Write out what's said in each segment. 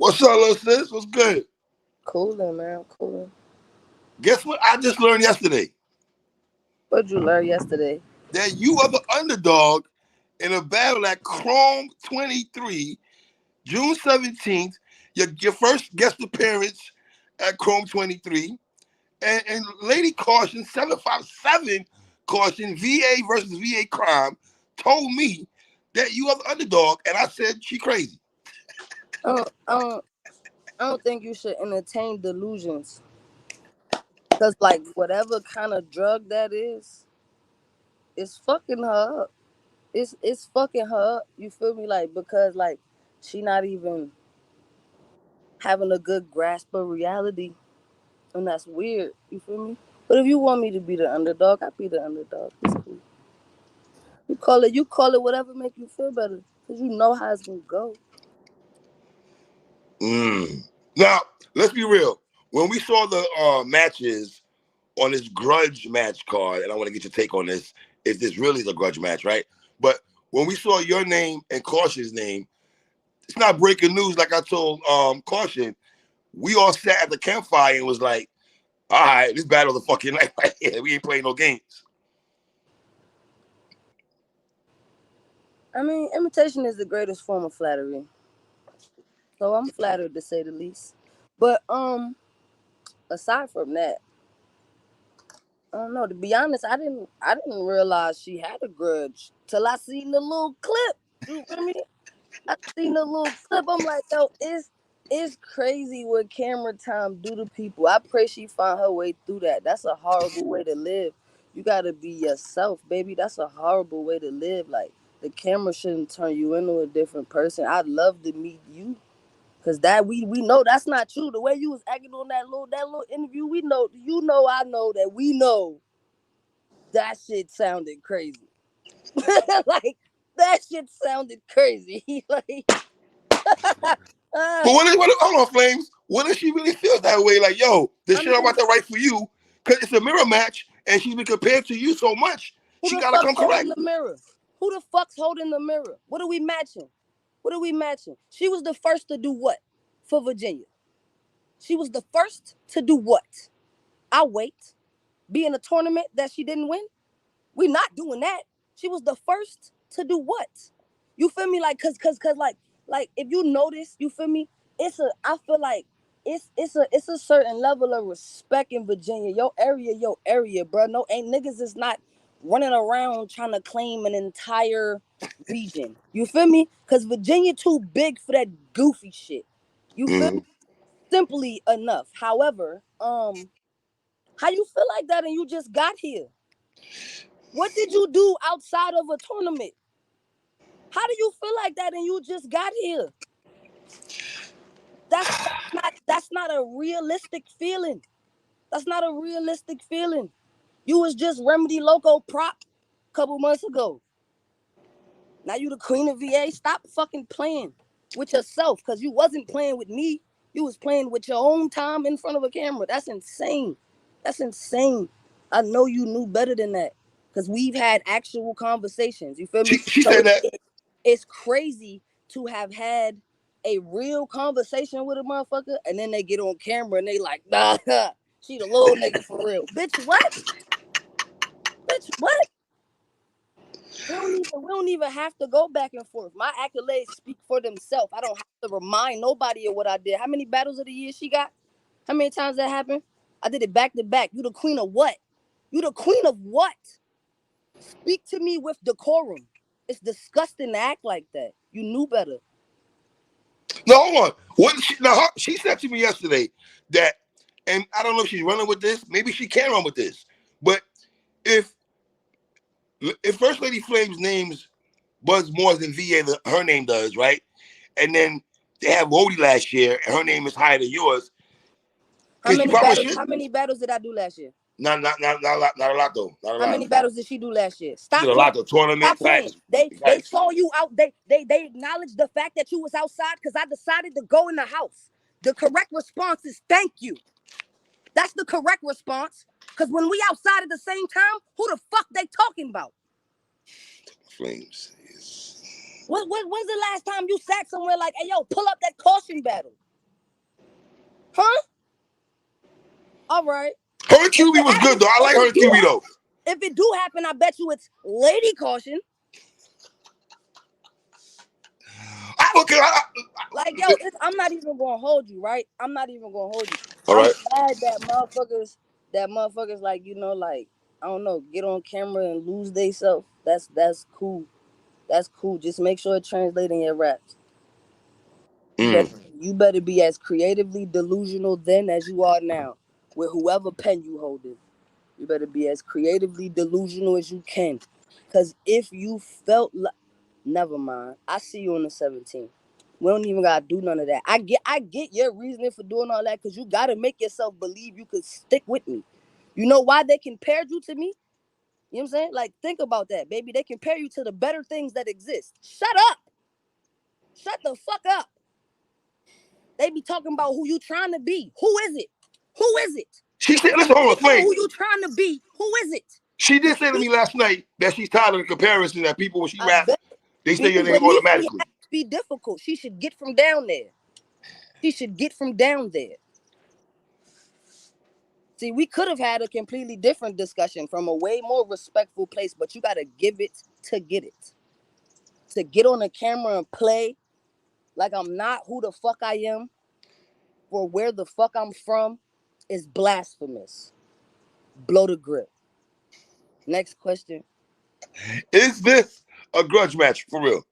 What's up, little sis? What's good? Cooling, man. Cooling. Guess what I just learned yesterday? What'd you learn yesterday? That you are the underdog in a battle at Chrome 23, June 17th. Your first guest appearance at Chrome 23. And Lady Caution, 757 Caution, VA versus VA crime, told me that you are the underdog. And I said, she crazy. I don't, I don't, I don't think you should entertain delusions. Cause like whatever kind of drug that is, it's fucking her up. It's fucking her up. You feel me? Like because like she not even having a good grasp of reality, and that's weird. You feel me? But if you want me to be the underdog, I be the underdog. It's cool. You call it whatever make you feel better. Cause you know how it's gonna go. Now, let's be real. When we saw the matches on this grudge match card, and I want to get your take on this, if this really is a grudge match, right? But when we saw your name and Caution's name, it's not breaking news like I told Caution. We all sat at the campfire and was like, all right, this battle the fucking night right here. We ain't playing no games. I mean, imitation is the greatest form of flattery. So I'm flattered to say the least. But aside from that, I don't know. To be honest, I didn't realize she had a grudge till I seen the little clip. You feel me? I seen the little clip. I'm like, yo, it's crazy what camera time do to people. I pray she find her way through that. That's a horrible way to live. You gotta be yourself, baby. That's a horrible way to live. Like the camera shouldn't turn you into a different person. I'd love to meet you. Cause that we know that's not true. The way you was acting on that little interview, we know I know that we know that shit sounded crazy. Like that shit sounded crazy. Like But hold on, Flames. What if she really feels that way? Like, yo, this I shit I'm mean, about to write for you, because it's a mirror match, and she's been compared to you so much, who she the gotta fuck's come holding correct. the mirror? Who the fuck's holding the mirror? What are we matching? What are we matching? She was the first to do what for Virginia? She was the first to do what? I wait. Be in a tournament that she didn't win? We not doing that. She was the first to do what? You feel me? Like, cause, like, if you notice, you feel me? I feel like it's a certain level of respect in Virginia. Your area, bro. No, ain't niggas is not running around trying to claim an entire region. You feel me? Cause Virginia too big for that goofy shit. You feel me? Mm-hmm. Simply enough. However, how you feel like that and you just got here? What did you do outside of a tournament? How do you feel like that and you just got here? That's not a realistic feeling. That's not a realistic feeling. You was just Remedy Loco prop a couple months ago. Now you the queen of VA. Stop fucking playing with yourself because you wasn't playing with me. You was playing with your own time in front of a camera. That's insane. That's insane. I know you knew better than that because we've had actual conversations. You feel me? She So said that. it's crazy to have had a real conversation with a motherfucker and then they get on camera and they like, nah, she the little nigga for real. Bitch, what? Bitch, what? We don't even have to go back and forth. My accolades speak for themselves. I don't have to remind nobody of what I did. How many battles of the year she got? How many times that happened? I did it back to back. You the queen of what? You the queen of what? Speak to me with decorum. It's disgusting to act like that. You knew better. No, hold on. She said to me yesterday that, and I don't know if she's running with this. Maybe she can run with this. But if if First Lady Flame's names buzz more than VA than her name does, right? And then they have Wody last year, and her name is higher than yours. How Because she many probably battles? should. How many battles did I do last year? Not a lot though. Not a How lot. many battles did she do last year? She did Stop a playing. lot though. Tournament Stop playing. facts. They Facts. saw you out. They acknowledged the fact that you was outside because I decided to go in the house. The correct response is thank you. That's the correct response. Because when we outside at the same time, who the fuck they talking about? Flames. When's the last time you sat somewhere like, hey yo, pull up that caution battle? Huh? All right. Her and If QB it was good happens, though. I like her and QB though. if it do happen, I bet you it's Lady Caution. Like, yo, I'm not even gonna hold you, right? I'm not even gonna hold you. All I'm right. glad that motherfuckers like, like, I don't know, get on camera and lose theyself. That's cool. That's cool. Just make sure it translates in your raps. You better you better be as creatively delusional then as you are now with whoever pen you hold it. You better be as creatively delusional as you can. Cause if you felt like, never mind. I see you on the 17th. We don't even gotta do none of that. I get your reasoning for doing all that because you gotta make yourself believe you could stick with me. You know why they compared you to me? You know what I'm saying? Like, think about that, baby. They compare you to the better things that exist. Shut up. Shut the fuck up. They be talking about who you trying to be. Who is it? Who is it? She said, listen, hold on, Flame. Who you trying to be? Who is it? She did say to me last night that she's tired of the comparison that people, when she rap, they say your name Beneath me automatically. has to be difficult. She should get from down there. She should get from down there. See, we could have had a completely different discussion from a way more respectful place, but you got to give it to get it. To get on the camera and play like I'm not who the fuck I am or where the fuck I'm from is blasphemous. Blow the grip. Next question. Is this a grudge match for real?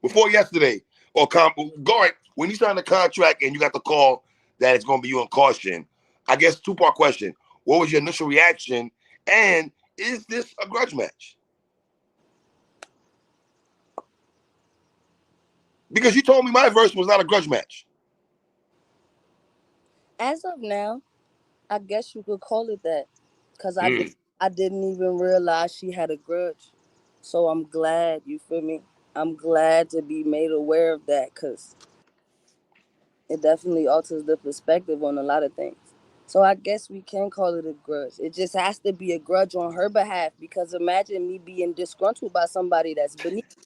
Before yesterday, or Gart, when you signed the contract and you got the call that it's going to be you on Kausion, I guess two-part question. What was your initial reaction? And is this a grudge match? Because you told me my verse was not a grudge match. As of now, I guess you could call it that. Because I didn't even realize she had a grudge. So I'm glad, you feel me? I'm glad to be made aware of that because it definitely alters the perspective on a lot of things. So I guess we can call it a grudge. It just has to be a grudge on her behalf because imagine me being disgruntled by somebody that's beneath.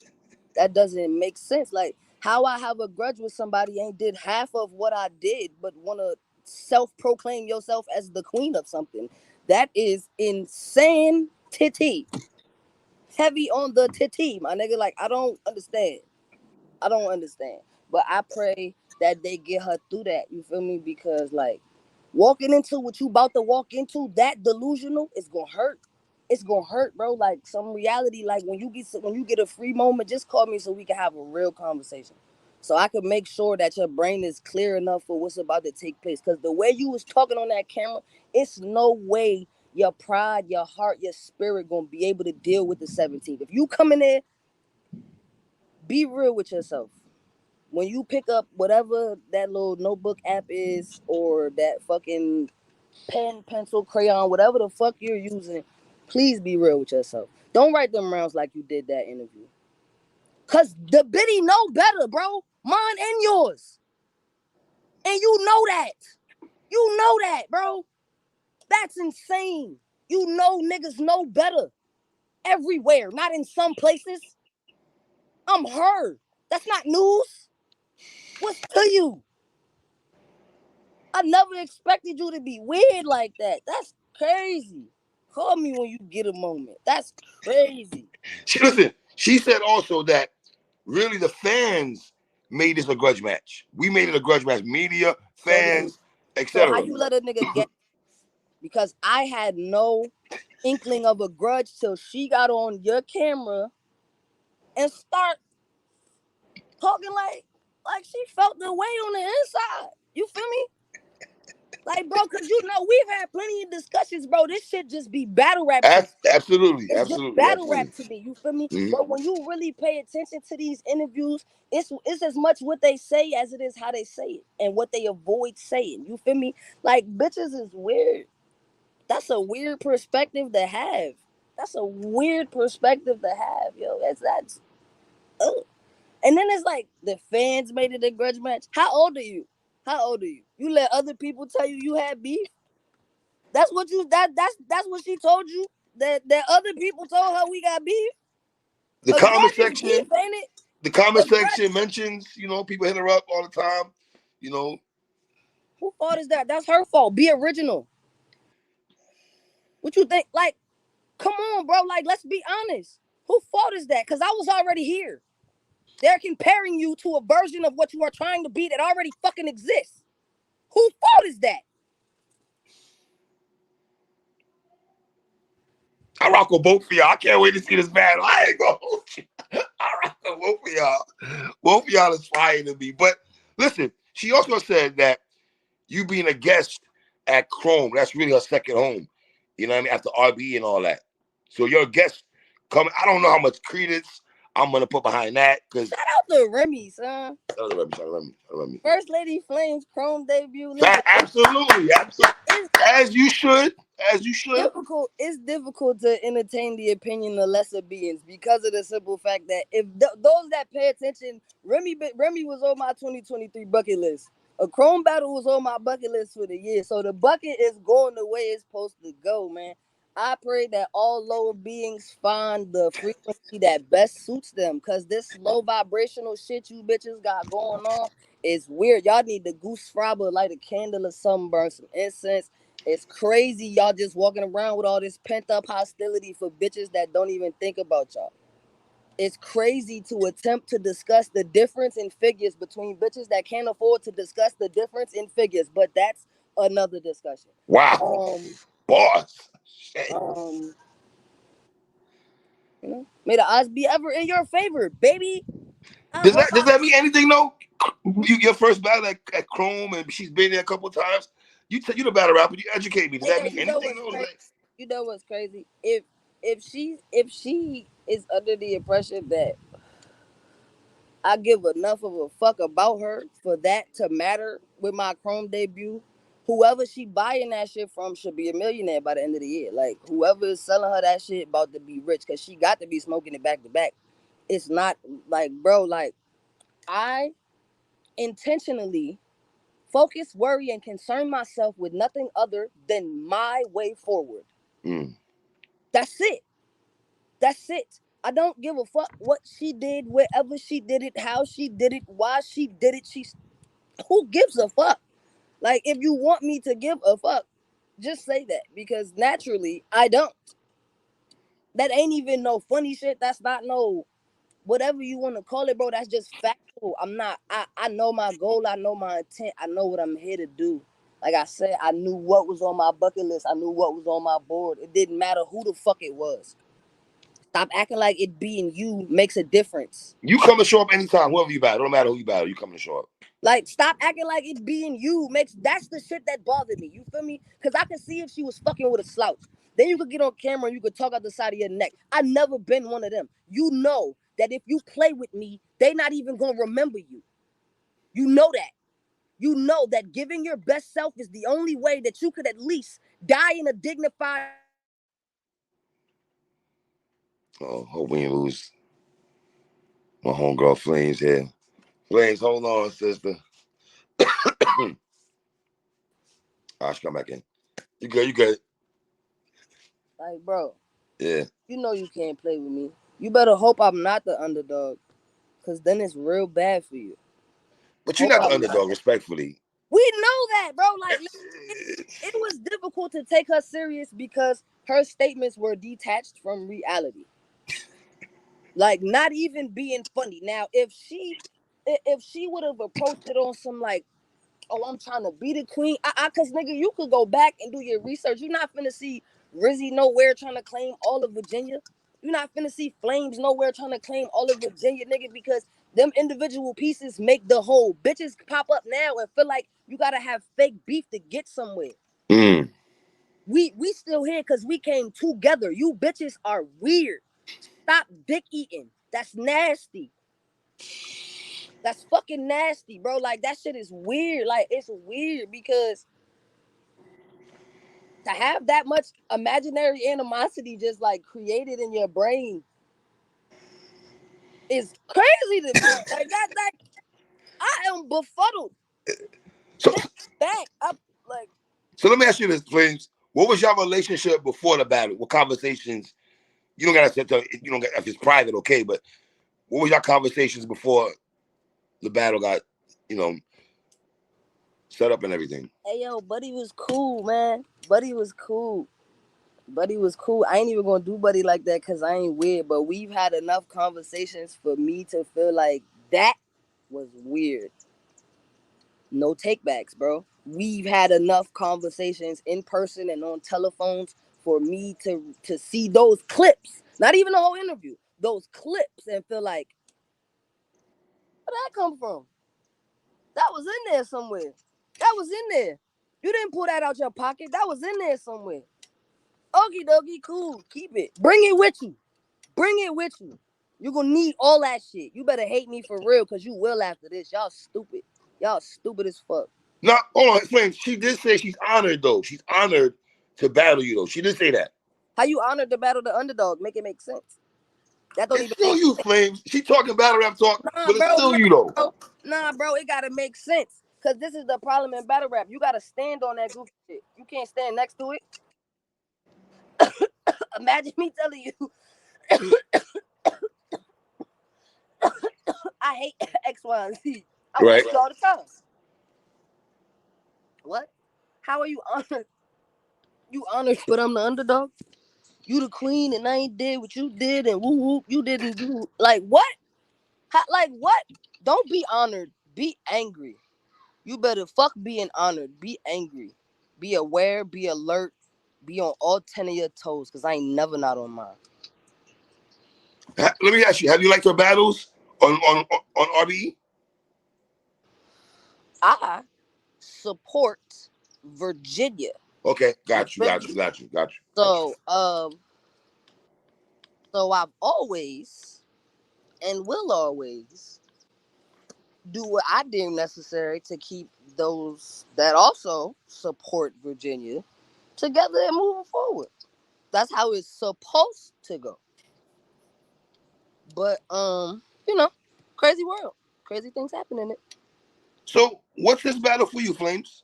That doesn't make sense. Like, how I have a grudge with somebody ain't did half of what I did, but want to self-proclaim yourself as the queen of something. That is insane titty. Heavy on the titty, my nigga. Like, I don't understand. I don't understand. But I pray that they get her through that. You feel me? Because like walking into what you about to walk into, that delusional is gonna hurt. It's gonna hurt, bro. Like some reality. Like when you get a free moment, just call me so we can have a real conversation. So I could make sure that your brain is clear enough for what's about to take place. Cause the way you was talking on that camera, it's no way your pride, your heart, your spirit gonna be able to deal with the 17th. If you come in there, be real with yourself when you pick up whatever that little notebook app is or that fucking pen, pencil, crayon, whatever the fuck you're using, please be real with yourself. Don't write them rounds like you did that interview. Cause the biddy know better, bro. Mine and yours. And you know that. You know that, bro. That's insane. You know niggas know better. Everywhere. Not in some places. I'm her. That's not news. What's to you? I never expected you to be weird like that. That's crazy. Call me when you get a moment. That's crazy. She said also that really the fans made this a grudge match. We made it a grudge match. Media, fans, So how etc. you let a nigga get? Because I had no inkling of a grudge till she got on your camera and start talking like she felt the way on the inside. You feel me? Like, bro, cause we've had plenty of discussions, bro. This shit just be battle rap to me. Absolutely. It's just battle rap to me. You feel me? Mm-hmm. But when you really pay attention to these interviews, it's as much what they say as it is how they say it and what they avoid saying. You feel me? Like, bitches is weird. That's a weird perspective to have. That's a weird perspective to have, yo. That's And then it's like the fans made it a grudge match. How old are you? How old are you? You let other people tell you had beef? That's what that's what she told you? That other people told her we got beef? The A comment grudge is section, beef, ain't it? the comment section mentions, people hit her up all the time, you know. Who fault is that? That's her fault. Be original. What you think? Like, come on, bro. Like, let's be honest. Who fault is that? Because I was already here. They're comparing you to a version of what you are trying to be that already fucking exists. Whose fault is that? I rock with both of y'all. I can't wait to see this battle. I ain't gonna hold you. I rock with both of y'all. Both of y'all is fire to me. But listen, she also said that you being a guest at Chrome, that's really her second home. You know what I mean? After RB and all that. So your guest coming, I don't know how much credence I'm gonna put behind that because shout out to Remy, son. Shout out to Remy. First Lady Flames Chrome debut. Listen, absolutely. As you should. It's difficult to entertain the opinion of lesser beings because of the simple fact that if those that pay attention, Remy was on my 2023 bucket list. A Chrome battle was on my bucket list for the year, so the bucket is going the way it's supposed to go, man. I pray that all lower beings find the frequency that best suits them, cause this low vibrational shit you bitches got going on is weird. Y'all need the goose fraba, light a candle or something, burn some incense. It's crazy y'all just walking around with all this pent up hostility for bitches that don't even think about y'all. It's crazy to attempt to discuss the difference in figures between bitches that can't afford to discuss the difference in figures, but that's another discussion. Wow. Boss. You know, may the odds be ever in your favor, baby. Does that mean anything though? Your first battle at Chrome, and she's been there a couple of times. You the battle rapper. You educate me. Does that mean anything? You know what's crazy? If she is under the impression that I give enough of a fuck about her for that to matter with my Chrome debut, whoever she buying that shit from should be a millionaire by the end of the year. Like, whoever is selling her that shit about to be rich, because she got to be smoking it back to back. It's not like, bro, like, I intentionally focus, worry, and concern myself with nothing other than my way forward. That's it. That's it. I don't give a fuck what she did, wherever she did it, how she did it, why she did it. Who gives a fuck? Like, if you want me to give a fuck, just say that, because naturally I don't. That ain't even no funny shit. That's not no whatever you want to call it, bro. That's just factual. I know my goal. I know my intent. I know what I'm here to do. Like I said, I knew what was on my bucket list. I knew what was on my board. It didn't matter who the fuck it was. Stop acting like it being you makes a difference. You come to show up anytime, whoever you battle. Don't matter who you battle. You come to show up. Like, stop acting like it being you makes. That's the shit that bothered me. You feel me? Because I can see if she was fucking with a slouch. Then you could get on camera and you could talk out the side of your neck. I never been one of them. You know that if you play with me, they not even gonna remember you. You know that. You know that giving your best self is the only way that you could at least die in a dignified. Oh, hope we didn't lose my homegirl Flames here. Flames, hold on, sister. She come back in. You good. Like, bro. Yeah. You know you can't play with me. You better hope I'm not the underdog, because then it's real bad for you. But you're not the underdog, respectfully. We know that, bro. Like, it was difficult to take her serious because her statements were detached from reality. Like, not even being funny. Now, if she would have approached it on some like, oh, I'm trying to be the queen, cause nigga, you could go back and do your research. You're not finna see Rizzy nowhere trying to claim all of Virginia. You're not finna see Flames nowhere trying to claim all of Virginia, nigga, because them individual pieces make the whole. Bitches pop up now and feel like you gotta have fake beef to get somewhere. We still here because we came together. You bitches are weird. Stop dick eating. That's nasty. That's fucking nasty, bro. Like, that shit is weird. Like, it's weird because to have that much imaginary animosity just like created in your brain is crazy to me. Like, that I am befuddled. So back up, like. So let me ask you this, Flames. What was your relationship before the battle? What conversations? You don't gotta tell. You don't. If it's private, okay. But what was your conversations before the battle got, setup and everything. Hey yo, Buddy was cool, man. Buddy was cool. Buddy was cool. I ain't even gonna do Buddy like that because I ain't weird. But we've had enough conversations for me to feel like that was weird. No takebacks, bro. We've had enough conversations in person and on telephones for me to see those clips. Not even the whole interview. Those clips and feel like, where'd that come from? That was in there somewhere. That was in there. You didn't pull that out your pocket. That was in there somewhere. Okie dokie, cool. Keep it. Bring it with you. Bring it with you. You're gonna need all that shit. You better hate me for real, because you will after this. Y'all stupid. Y'all stupid as fuck. No, hold on, explain. She did say she's honored, though. She's honored to battle you, though. She did say that. How you honored to battle the underdog? Make it make sense. That don't It's even still make you, Flames. She talking battle rap talk, Nah, but it's bro. still you, though. Nah, bro. It gotta make sense. Because this is the problem in battle rap. You gotta stand on that goofy shit. You can't stand next to it. Imagine me telling you, I hate X, Y, and Z. I watch you all the time. What? How are you honored? You honored, but I'm the underdog? You the queen and I ain't did what you did and woo woo, you didn't do. Like what? Like what? Don't be honored. Be angry. You better fuck being honored. Be angry. Be aware. Be alert. Be on all 10 of your toes, because I ain't never not on mine. Let me ask you, have you liked her battles on RBE? I support Virginia. Okay, got you. So so I've always and will always do what I deem necessary to keep those that also support Virginia together and moving forward. That's how it's supposed to go. But you know, crazy world. Crazy things happen in it. So, what's this battle for you, Flames?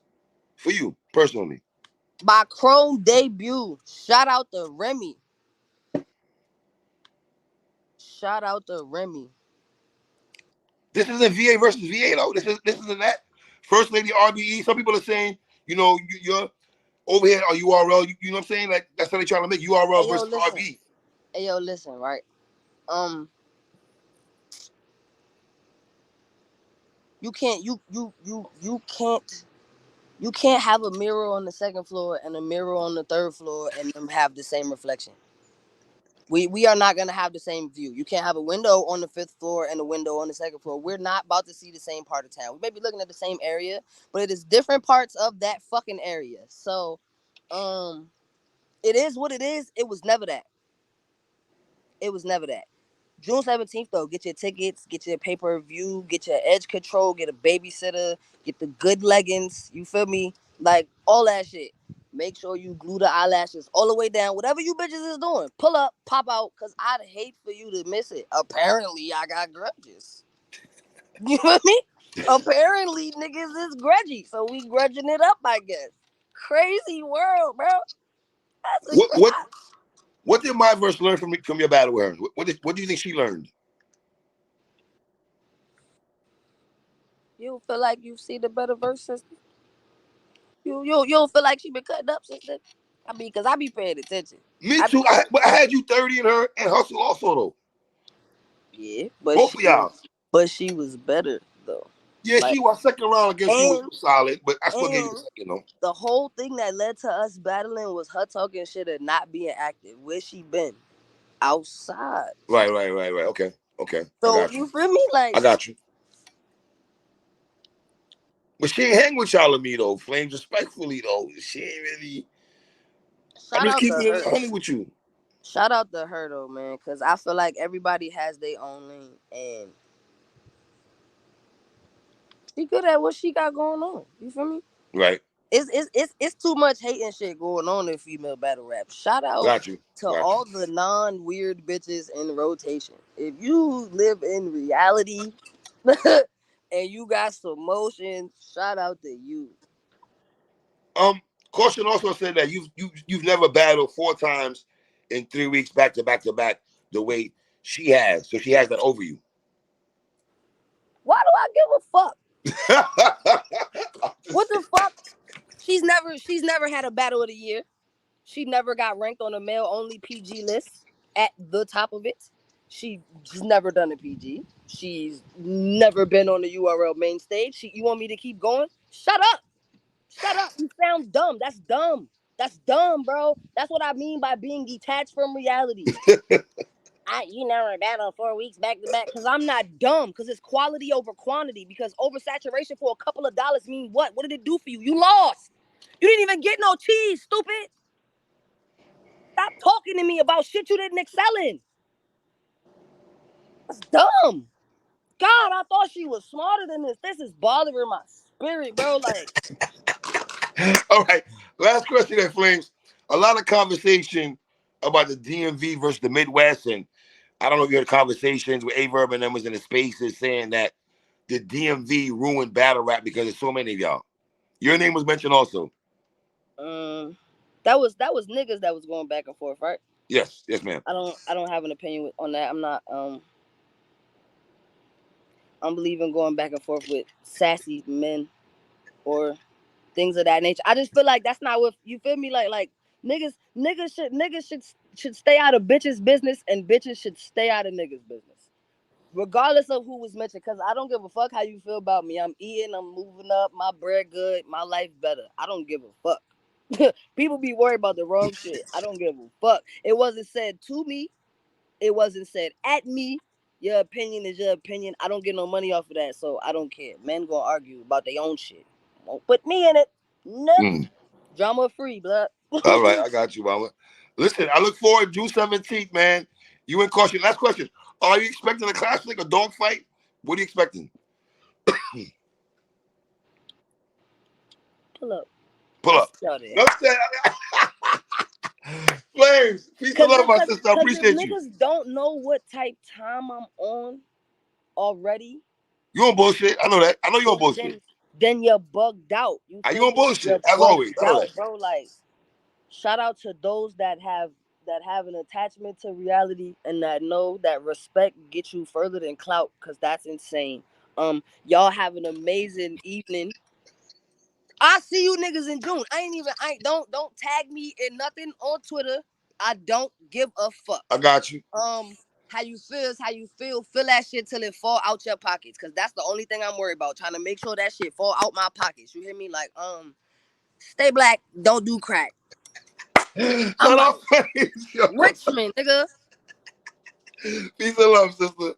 For you, personally? My Chrome debut. Shout out to Remy. Shout out to Remy. This isn't VA versus VA, though. This isn't that. First Lady RBE. Some people are saying, you're over here on URL. You know what I'm saying? Like, that's how they're trying to make URL versus RBE. Hey, yo, listen, right? You can't you can't have a mirror on the second floor and a mirror on the third floor and them have the same reflection. We are not gonna have the same view. You can't have a window on the fifth floor and a window on the second floor. We're not about to see the same part of town. We may be looking at the same area, but it is different parts of that fucking area. So, it is what it is. It was never that. It was never that. June 17th, though, get your tickets, get your pay-per-view, get your edge control, get a babysitter, get the good leggings, you feel me? Like, all that shit. Make sure you glue the eyelashes all the way down. Whatever you bitches is doing, pull up, pop out, because I'd hate for you to miss it. Apparently, I got grudges. You feel me? Apparently, niggas is grudgy, so we grudging it up, I guess. Crazy world, bro. That's What did my verse learn from your battle with her? What do you think she learned? You feel like you see the better verse, sister? You don't feel like she been cutting up, sister? I mean, because I be paying attention. Me too. I had you 30 in her and Hustle also, though. Yeah, but both of y'all. But she was better, though. Yeah, like, she was second round against you was solid, but I still gave you second, The whole thing that led to us battling was her talking shit and not being active. Where she been? Outside. Right. Okay. So you feel me? Like, I got you. But she ain't hang with y'all and me, though. Flames respectfully, though. She ain't really. I'm just keeping it honey with you. Shout out to her, though, man, because I feel like everybody has their own lane, and she good at what she got going on. You feel me? Right. It's too much hating shit going on in female battle rap. Shout out to all the non-weird bitches in rotation. If you live in reality and you got some motion, shout out to you. Kausion also said that you've never battled 4 times in 3 weeks back to back the way she has. So she has that over you. Why do I give a fuck? I'm What the fuck? She's never had a battle of the year. She never got ranked on a male only PG list at the top of it. She's never done a PG. She's never been on the URL main stage. You want me to keep going? Shut up. Shut up. You sound dumb. That's dumb. That's dumb, bro. That's what I mean by being detached from reality. You never battle 4 weeks back to back because I'm not dumb. Because it's quality over quantity. Because oversaturation for a couple of dollars mean what? What did it do for you? You lost. You didn't even get no cheese, stupid. Stop talking to me about shit you didn't excel in. That's dumb. God, I thought she was smarter than this. This is bothering my spirit, bro. Like, All right. Last question there, Flames. A lot of conversation about the DMV versus the Midwest, and I don't know if you heard conversations with Averb and them was in the spaces saying that the DMV ruined battle rap because there's so many of y'all. Your name was mentioned also. that was niggas that was going back and forth, right? Yes, ma'am. I don't have an opinion on that. I'm not I'm believing going back and forth with sassy men or things of that nature. I just feel like that's not what you feel me. Like niggas should stay out of bitches' business and bitches should stay out of niggas' business, regardless of who was mentioned. Cause I don't give a fuck how you feel about me. I'm eating, I'm moving up, my bread good, my life better. I don't give a fuck. People be worried about the wrong shit. I don't give a fuck. It wasn't said to me. It wasn't said at me. Your opinion is your opinion. I don't get no money off of that, so I don't care. Men gonna argue about their own shit. Won't put me in it. Nope. Drama free, blood. All right, I got you, mama. Listen, I look forward to June 17th, man. You in Kausion. Last question. Are you expecting a classic, a dog fight? What are you expecting? Pull up. Pull up. Flames, peace and love, my sister. I appreciate you. Niggas don't know what type time I'm on already. You on bullshit. I know that. I know you on bullshit. Then you're bugged out. You on bullshit, as always. I know that. Bro, like, shout out to those that have an attachment to reality and that know that respect gets you further than clout, because that's insane. Y'all have an amazing evening. I see you niggas in June. Don't tag me in nothing on Twitter. I don't give a fuck. I got you. How you feel is how you feel. Feel that shit till it fall out your pockets. Cause that's the only thing I'm worried about. Trying to make sure that shit fall out my pockets. You hear me? Like, stay black, don't do crack. I'm like, Richmond, nigga. Peace and love, sister.